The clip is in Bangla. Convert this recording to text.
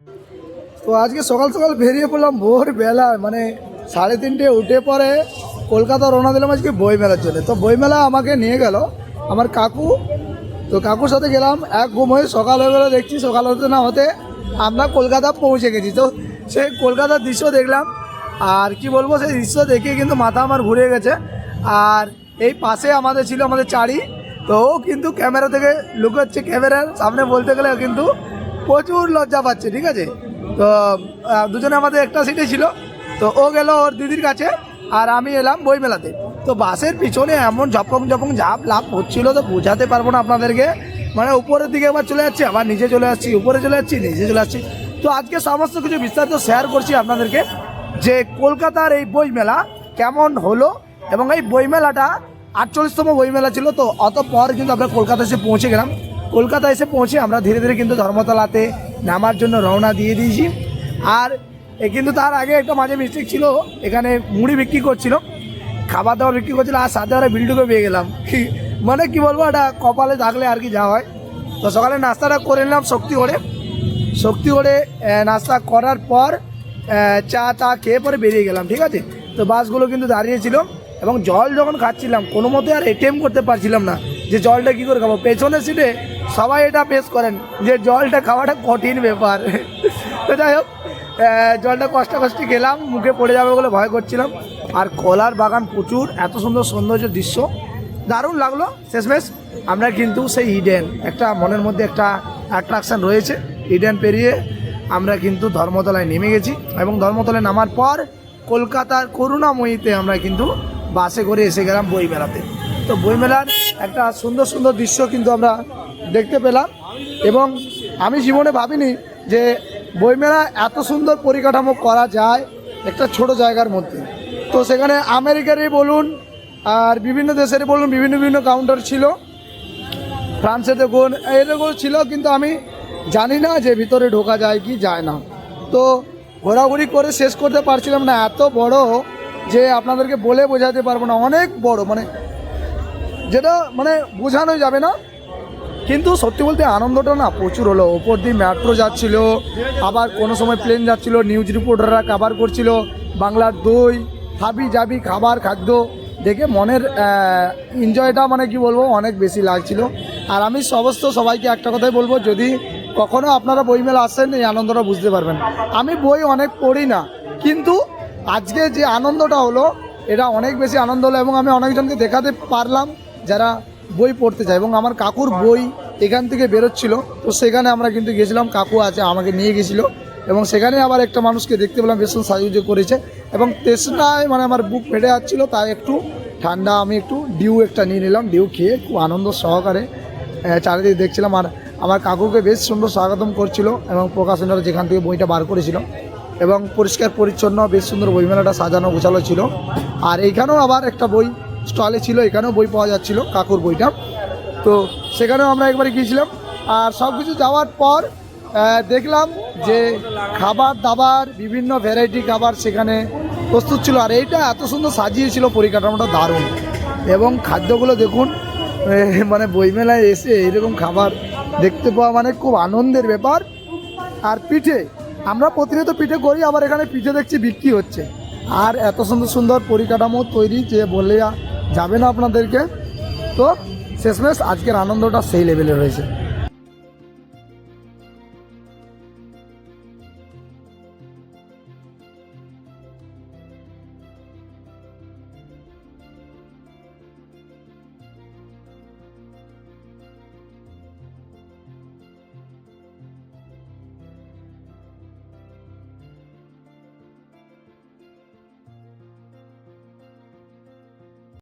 তো আজকে সকাল সকাল বেরিয়ে পড়লাম ভোরবেলা, মানে 3:30 উঠে পরে কলকাতা রওনা দিলাম আজকে বইমেলার জন্য। তো বইমেলা আমাকে নিয়ে গেল আমার কাকু। তো কাকুর সাথে গেলাম, এক ঘুম হয়ে সকাল হয়ে গেলো, দেখছি সকাল হতে না হতে আমরা কলকাতা পৌঁছে গেছি। তো সেই কলকাতার দৃশ্য দেখলাম, আর কি বলবো, সেই দৃশ্য দেখে কিন্তু মাথা আমার ঘুরে গেছে। আর এই পাশে আমাদের ছিল আমাদের চারি, তো ও কিন্তু ক্যামেরা থেকে লুকোচ্ছে, ক্যামেরার সামনে বলতে গেলে কিন্তু প্রচুর লজ্জা পাচ্ছে, ঠিক আছে। তো দুজনে আমাদের একটা সিটে ছিল, তো ও গেল ওর দিদির কাছে আর আমি এলাম বইমেলাতে। তো বাসের পিছনে এমন ঝপং ঝপং ঝাপ লাভ হচ্ছিল, তো বোঝাতে পারবো না আপনাদেরকে। মানে উপরের দিকে একবার চলে যাচ্ছি, আবার নিচে চলে যাচ্ছি, উপরে চলে যাচ্ছি, নিচে চলে যাচ্ছি। তো আজকে সমস্ত কিছু বিস্তারিত শেয়ার করছি আপনাদেরকে, যে কলকাতার এই বইমেলা কেমন হলো। এবং এই বইমেলাটা 48তম বইমেলা ছিল। তো অতঃপর কিন্তু আমরা কলকাতা এসে পৌঁছে গেলাম। কলকাতা এসে পৌঁছে আমরা ধীরে ধীরে কিন্তু ধর্মতলাতে নামার জন্য রওনা দিয়ে দিয়েছি। আর কিন্তু তার আগে একটা মাঝে মিস্টেক ছিল, এখানে মুড়ি বিক্রি করছিল, খাবার দাবার বিক্রি করছিল, আর সাথে আমরা বিল্ডুকে পেয়ে গেলাম। মানে কি বলবো, এটা কপালে থাকলে আর কি যাওয়া হয়। তো সকালে নাস্তাটা করে নিলাম শক্তিগড়ে নাস্তা করার পর চা খেয়ে পরে বেরিয়ে গেলাম, ঠিক আছে। তো বাসগুলো কিন্তু দাঁড়িয়েছিল, এবং জল যখন খাচ্ছিলাম কোনো মতে আর এটিএম করতে পারছিলাম না যে জলটা কী করে খাবো। পেছনের সিটে সবাই এটা ফেস করেন যে জলটা খাওয়াটা কঠিন ব্যাপার। তো যাই হোক, জলটা কষ্টে গেলাম, মুখে পড়ে যাবে বলে ভয় করছিলাম। আর কলার বাগান প্রচুর, এত সুন্দর সৌন্দর্য দৃশ্য দারুণ লাগলো। শেষমেশ আমরা কিন্তু সেই ইডেন, একটা মনের মধ্যে একটা অ্যাট্রাকশান রয়েছে, ইডেন পেরিয়ে আমরা কিন্তু ধর্মতলায় নেমে গেছি। এবং ধর্মতলায় নামার পর কলকাতার করুণাময়ীতে আমরা কিন্তু বাসে করে এসে গেলাম বইমেলাতে। তো বইমেলার একটা সুন্দর সুন্দর দৃশ্য কিন্তু আমরা দেখতে পেলাম, এবং আমি জীবনে ভাবিনি যে বইমেলা এত সুন্দর পরিকাঠামো করা যায় একটা ছোট জায়গার মধ্যে। তো সেখানে আমেরিকারই বলুন আর বিভিন্ন দেশেরই বলুন, বিভিন্ন কাউন্টার ছিল, ফ্রান্সে দেখুন এরকম ছিল, কিন্তু আমি জানি না যে ভিতরে ঢোকা যায় কি যায় না। তো ঘোরাঘুরি করে শেষ করতে পারছিলাম না, এত বড় যে আপনাদেরকে বলে বোঝাতে পারবো না, অনেক বড়, মানে যেটা মানে বোঝানো যাবে না। কিন্তু সত্যি বলতে আনন্দটা না প্রচুর হলো। ওপর দিয়ে মেট্রো যাচ্ছিল, আবার কোনো সময় প্লেন যাচ্ছিল, নিউজ রিপোর্টাররা কভার করছিল, বাংলার দই হাবি জাবি খাবার খাদ্য দেখে মনের এনজয়টা মানে কি বলবো অনেক বেশি লাগছিল। আর আমি সবাইকে একটা কথাই বলবো, যদি কখনো আপনারা বইমেলা আসেন এই আনন্দটা বুঝতে পারবেন। আমি বই অনেক পড়ি না, কিন্তু আজকে যে আনন্দটা হলো এটা অনেক বেশি আনন্দ হলো। এবং আমি অনেকজনকে দেখাতে পারলাম যারা বই পড়তে চায়, এবং আমার কাকুর বই এখান থেকে বেরোচ্ছিল, তো সেখানে আমরা কিন্তু গেছিলাম, কাকু আছে আমাকে নিয়ে গেছিলো, এবং সেখানে আবার একটা মানুষকে দেখতে পেলাম বেশ সাহায্য করেছে। এবং তেষ্টায় মানে আমার বুক ফেটে যাচ্ছিলো, তাই একটু ঠান্ডা আমি একটু ডিউ একটা নিয়ে নিলাম, ডিউ খেয়ে খুব আনন্দ সহকারে চারিদিকে দেখছিলাম। আর আমার কাকুকে বেশ সুন্দর স্বাগতম করছিল, এবং প্রকাশনারা যেখান থেকে বইটা বার করেছিল, এবং পরিষ্কার পরিচ্ছন্ন বেশ সুন্দর বইমেলাটা সাজানো গোছালো ছিল। আর এইখানেও আবার একটা বই স্টলে ছিল, এখানেও বই পাওয়া যাচ্ছিল কাকুর বইটা, তো সেখানেও আমরা একবারে গিয়েছিলাম। আর সব কিছু যাওয়ার পর দেখলাম যে খাবার দাবার বিভিন্ন ভ্যারাইটি খাবার সেখানে প্রস্তুত ছিল, আর এইটা এত সুন্দর সাজিয়েছিল, পরিকাঠামোটা দারুণ। এবং খাদ্যগুলো দেখুন, মানে বইমেলায় এসে এরকম খাবার দেখতে পাওয়া মানে খুব আনন্দের ব্যাপার। আর পিঠে, আমরা প্রতিনিয়ত পিঠে করি, আবার এখানে পিঠে দেখছি বিক্রি হচ্ছে। আর এত সুন্দর সুন্দর পরিকাঠামো তৈরি যে বললে যাবে না আপনাদেরকে। তো শেষমেশ আজকের আনন্দটা সেই লেভেলে রয়েছে।